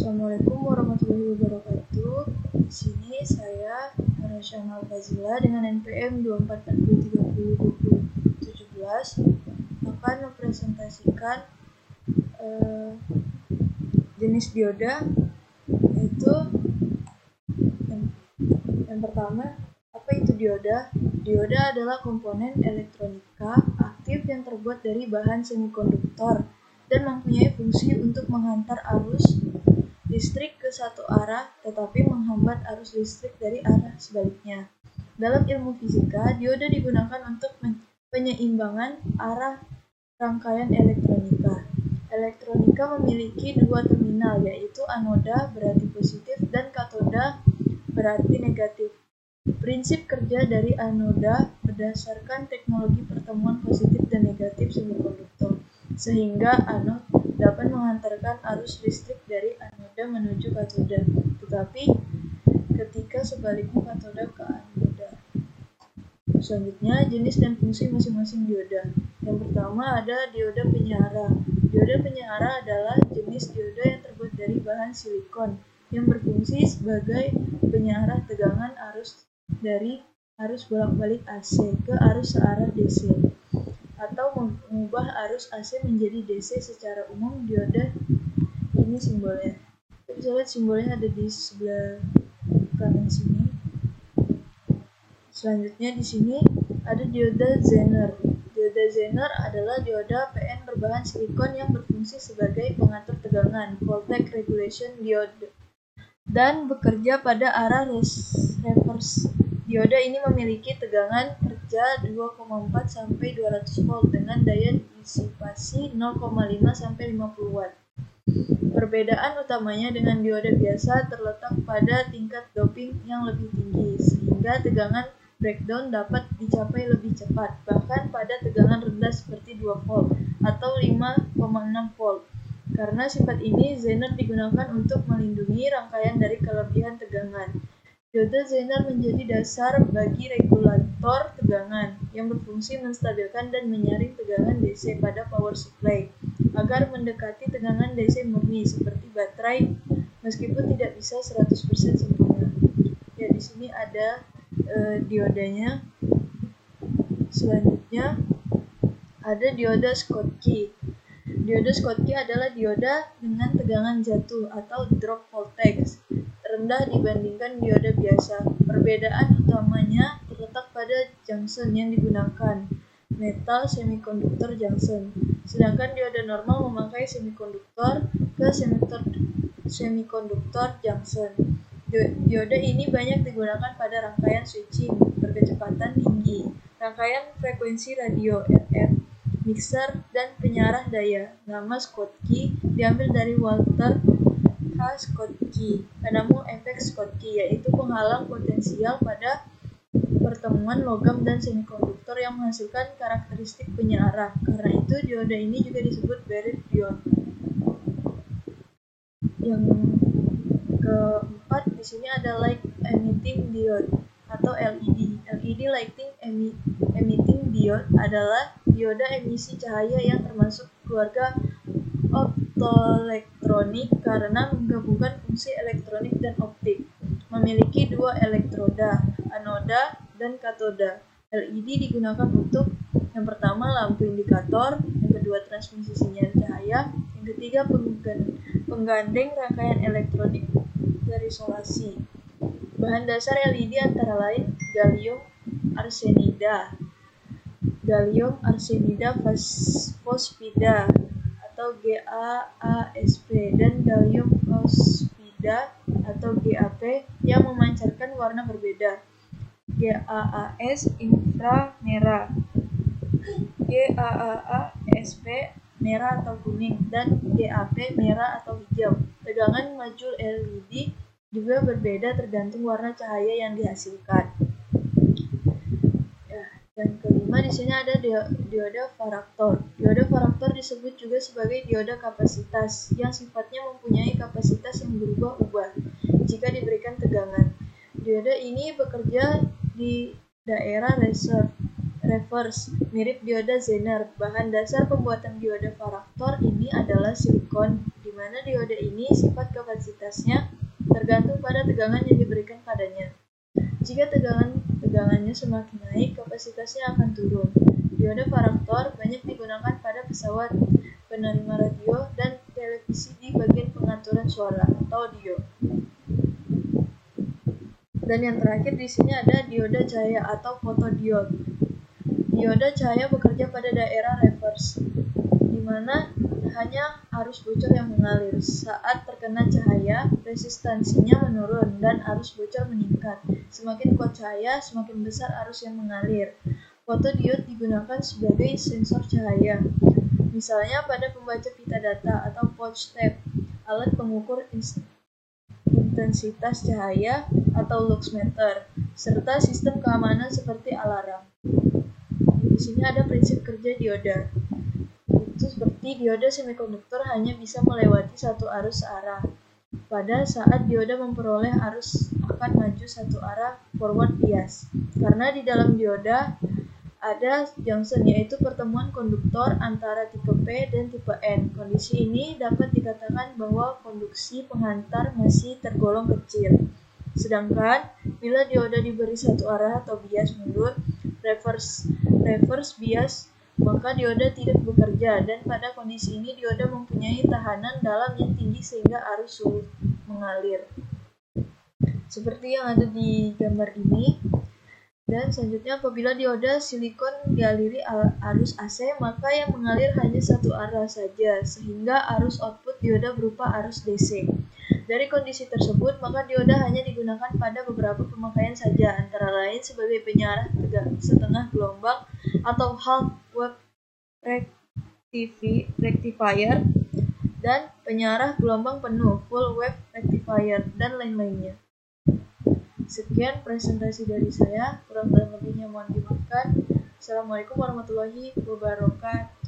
Assalamualaikum warahmatullahi wabarakatuh. Di sini saya Rasyana Fazila dengan NPM 24432017 akan mempresentasikan jenis dioda, yaitu yang pertama, apa itu dioda? Dioda adalah komponen elektronika aktif yang terbuat dari bahan semikonduktor dan mempunyai fungsi untuk menghantar arus listrik ke satu arah tetapi menghambat arus listrik dari arah sebaliknya. Dalam ilmu fisika, dioda digunakan untuk penyeimbangan arah rangkaian elektronika. Elektronika memiliki dua terminal, yaitu anoda berarti positif dan katoda berarti negatif. Prinsip kerja dari anoda berdasarkan teknologi pertemuan positif dan negatif semikonduktor, sehingga anod dapat menghantarkan arus listrik dari anoda menuju katoda, tetapi ketika sebaliknya katoda ke anoda. Selanjutnya, jenis dan fungsi masing-masing dioda. Yang pertama ada dioda penyara. Dioda penyara adalah jenis dioda yang terbuat dari bahan silikon yang berfungsi sebagai penyara tegangan arus dari arus bolak-balik AC ke arus searah DC, atau mengubah arus AC menjadi DC. Secara umum dioda ini simbolnya. Kita bisa lihat simbolnya ada di sebelah kanan sini. Selanjutnya di sini ada dioda Zener. Dioda Zener adalah dioda PN berbahan silikon yang berfungsi sebagai pengatur tegangan (voltage regulation diode) dan bekerja pada arah reverse. Dioda ini memiliki tegangan kerja 2,4 sampai 200 volt dengan daya disipasi 0,5 sampai 50 watt. Perbedaan utamanya dengan dioda biasa terletak pada tingkat doping yang lebih tinggi, sehingga tegangan breakdown dapat dicapai lebih cepat, bahkan pada tegangan rendah seperti 2 volt atau 5,6 volt. Karena sifat ini, Zener digunakan untuk melindungi rangkaian dari kelebihan tegangan. Dioda Zener menjadi dasar bagi regulator tegangan yang berfungsi menstabilkan dan menyaring tegangan DC pada power supply agar mendekati tegangan DC murni seperti baterai, meskipun tidak bisa 100% sempurna. Ya, di sini ada diodanya. Selanjutnya ada dioda Schottky. Dioda Schottky adalah dioda dengan tegangan jatuh atau drop voltage rendah dibandingkan dioda biasa. Perbedaan utamanya terletak pada junction yang digunakan, metal semikonduktor junction. Sedangkan dioda normal memakai semikonduktor ke semikonduktor junction. Dioda ini banyak digunakan pada rangkaian switching berkecepatan tinggi, rangkaian frekuensi radio RF, mixer, dan penyarah daya. Nama Schottky diambil dari Walter H. Schottky, penemu efek Schottky, yaitu penghalang potensial pada pertemuan logam dan semikonduktor yang menghasilkan karakteristik penyarah. Karena itu, dioda ini juga disebut barrier diode. Yang keempat, di sini ada light emitting diode atau LED. LED lighting emitting diode adalah dioda emisi cahaya yang termasuk keluarga optoelektronik karena menggabungkan fungsi elektronik dan optik. Memiliki dua elektroda, anoda dan katoda. LED digunakan untuk yang pertama lampu indikator, yang kedua transmisi sinyal cahaya, yang ketiga penggandeng rangkaian elektronik terisolasi. Bahan dasar LED antara lain gallium arsenida fosfida atau GaAsP dan gallium fosfida atau GaP yang memancarkan warna berbeda. GaAs inframerah, GaAsP merah atau kuning, dan GaP merah atau hijau. Tegangan modul LED juga berbeda tergantung warna cahaya yang dihasilkan. Dan kelima, di sini ada dioda varaktor. Dioda varaktor disebut juga sebagai dioda kapasitas yang sifatnya mempunyai kapasitas yang berubah-ubah jika diberikan tegangan. Dioda ini bekerja di daerah reverse, mirip dioda Zener. Bahan dasar pembuatan dioda varaktor ini adalah silikon, di mana dioda ini sifat kapasitasnya tergantung pada tegangan yang diberikan padanya. Jika tegangannya semakin naik, kapasitasnya akan turun. Dioda varaktor banyak digunakan pada pesawat, penerima radio, dan televisi di bagian pengaturan suara atau audio. Dan yang terakhir di sini ada dioda cahaya atau fotodiode. Dioda cahaya bekerja pada daerah reverse, di mana hanya arus bocor yang mengalir. Saat terkena cahaya, resistansinya menurun dan arus bocor meningkat. Semakin kuat cahaya, semakin besar arus yang mengalir. Fotodiode digunakan sebagai sensor cahaya, misalnya pada pembaca pita data atau pouch tape, alat pengukur intensitas cahaya atau luxmeter, serta sistem keamanan seperti alarm. Di sini ada prinsip kerja dioda. Itu seperti dioda semikonduktor hanya bisa melewati satu arus searah. Pada saat dioda memperoleh arus akan maju satu arah forward bias. Karena di dalam dioda ada junction, yaitu pertemuan konduktor antara tipe P dan tipe N. Kondisi ini dapat dikatakan bahwa konduksi penghantar masih tergolong kecil. Sedangkan bila dioda diberi satu arah atau bias mundur, reverse bias, maka dioda tidak bekerja, dan pada kondisi ini dioda mempunyai tahanan dalam yang tinggi sehingga arus sulit mengalir. Seperti yang ada di gambar ini. Dan selanjutnya, apabila dioda silikon dialiri arus AC, maka yang mengalir hanya satu arah saja, sehingga arus output dioda berupa arus DC. Dari kondisi tersebut, maka dioda hanya digunakan pada beberapa pemakaian saja, antara lain sebagai penyarah setengah gelombang atau half wave rectifier, dan penyarah gelombang penuh full wave rectifier, dan lain-lainnya. Sekian presentasi dari saya, kurang dan lebihnya mohon dimaafkan. Assalamualaikum warahmatullahi wabarakatuh.